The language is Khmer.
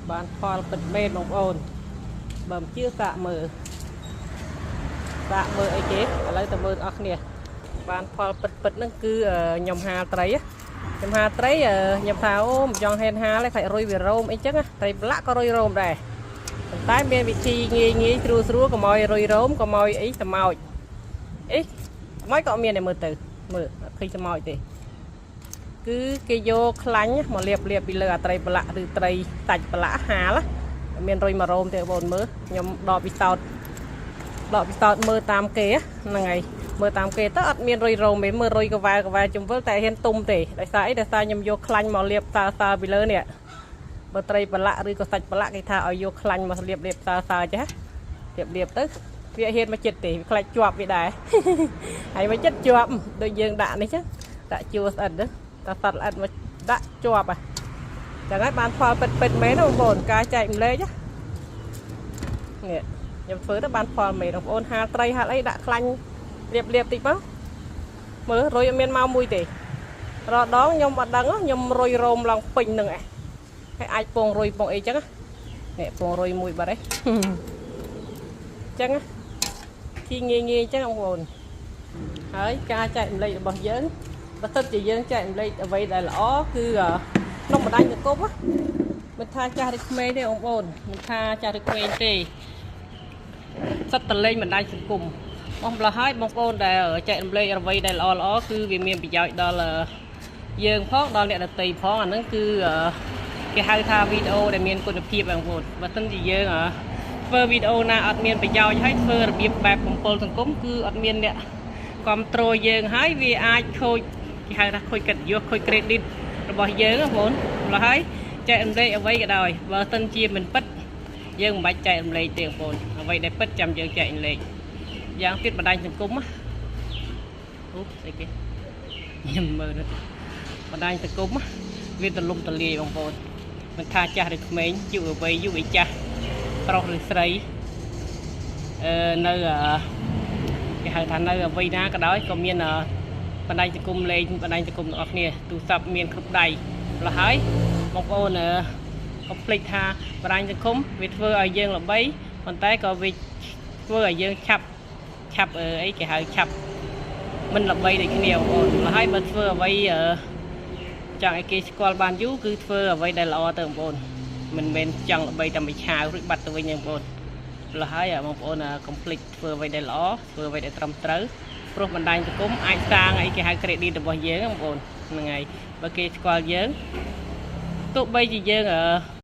បានផលពិតមែនបងប្អូនបើមិនជឿសាកមើលអីគេឥឡូវទៅមើលអស់គ្នាបានផលពិតហ្នឹងគឺខ្ញុំហាលត្រីខ្ញុំហាលត្រីខ្ញុំថាអូមិនចង់ហេនហាលទេខ្លាចរុយវារោមអីចឹងត្រីប្រឡាក់ក៏រុយរោមដែរប៉ុន្តែមានវិធីងាយស្រួលកុំឲ្យរុយរោមកុំឲ្យអីសម្ោចអីសម្ោចក៏មានតែមើលទៅមើលអត់ឃើញសម្ោចទេគឺគេយកខ្លាញ់មកលាបពីលើអាត្រីប្រឡាក់ឬត្រីសាច់ប្រឡាក់ហាលមានរុយមករោមទេបងប្អូនមើលខ្ញុំដកពិសោធន៍មើលតាមគេហ្នឹងហើយមើលតាមគេទៅអត់មានរុយរោមទេមើលរុយកវ៉ែជុំវិលតែហ៊ានទុំទេដោយសារអីដោយសារខ្ញុំយកខ្លាញ់មកលាបសើពីលើនេះបើត្រីប្រឡាក់ឬក៏សាច់ប្រឡាក់គេថាឲ្យយកខ្លាញ់មកលាបសើចេះលាបទៅវាហ៊ានមកចិត្តទេវាខ្លាចជាប់វាដែរហើយមកចិត្តជាប់ដូចយើងដាក់នេះចឹងដាក់ជួស្អិតទៅតែសត្វល្អិតមកដាក់ជាប់ចឹងហើយបានផលពិតមែនបងប្អូនការចែកម្លែកនេះខ្ញុំធ្វើទៅបានផលមែនបងប្អូនហាលត្រីហាលអីដាក់ខ្លាញ់លាបតិចមកមើលរុយអត់មានមកមួយទេរដងខ្ញុំអត់ដឹងខ្ញុំរុយរោមឡើងពេញនឹងហើយអាចពងរុយពងអីចឹងនេះពងរុយមួយបាត់ទេចឹងទីងាយចឹងបងប្អូនហើយការចែកម្លែករបស់យើងបើសិនជាយើងចែកម្លែកអ្វីដែលល្អគឺក្នុងបណ្ដាញសង្គមមិនថាចាស់ឬក្មេងទេបងប្អូនមិនថាចាស់ឬក្មេងទេសិតតលេងបណ្ដាញសង្គមបងប្អូនហើយបងប្អូនដែលចែករំលែកអ្វីដែលល្អគឺវាមានប្រយោជន៍ដល់យើងផងដល់អ្នកដទៃផងអាហ្នឹងគឺគេហៅថាវីដេអូដែលមានគុណភាពបងប្អូនបើមិនជាយើងធ្វើវីដេអូណាអត់មានប្រយោជន៍ហើយធ្វើរបៀបបែបកំពល់សង្គមគឺអត់មានអ្នកគ្រប់គ្រងយើងហើយវាអាចខូចគេហៅថាខូចកិត្តិយសខូច credit របស់យើងបងប្អូនហើយចែករំលែកអ្វីក៏ដោយបើមិនជាមិនពិតយើងមិនបាច់ចែករំលែកទេបងប្អូនអ្វីដែលពិតចាំយើងចែករំលែកយ៉ាងទៀតបណ្ដាញសង្គមអូស្អីគេខ្ញុំមើលបណ្ដាញសង្គមវាទលំទលាយបងប្អូនមិនថាចាស់ឬក្មេងយុវវ័យយុវចាស់ប្រុសឬស្រីនៅគេហៅថានៅអ្វីណាក៏ដោយក៏មានបណ្ដាញសង្គមលេងបណ្ដាញសង្គមទាំងអស់គ្នាទូរស័ព្ទមានគ្រប់ដៃម្ល៉េះហើយបងប្អូនកុំភ្លេចថាបណ្ដាញសង្គមវាធ្វើឲ្យយើងល្បីប៉ុន្តែក៏វាធ្វើឲ្យយើងឆាប់អីគេហៅឆាប់មិនល្បីដូចគ្នាបងប្អូនម្ល៉េះហើយបើធ្វើអ្វីចង់ឲ្យគេស្គាល់បានយូរគឺធ្វើអ្វីដែលល្អទៅបងប្អូនមិនមែនចង់ល្បីតែមួយឆាវរួចបាត់ទៅវិញទេបងប្អូនម្ល៉េះហើយបងប្អូនកុំភ្លេចធ្វើអ្វីដែលល្អធ្វើអ្វីដែលត្រឹមត្រូវព្រោះបណ្ដាញសង្គមអាចសាងអីគេហៅ credit របស់យើងបងប្អូនហ្នឹងហើយបើគេស្គាល់យើងទោះបីជាយើង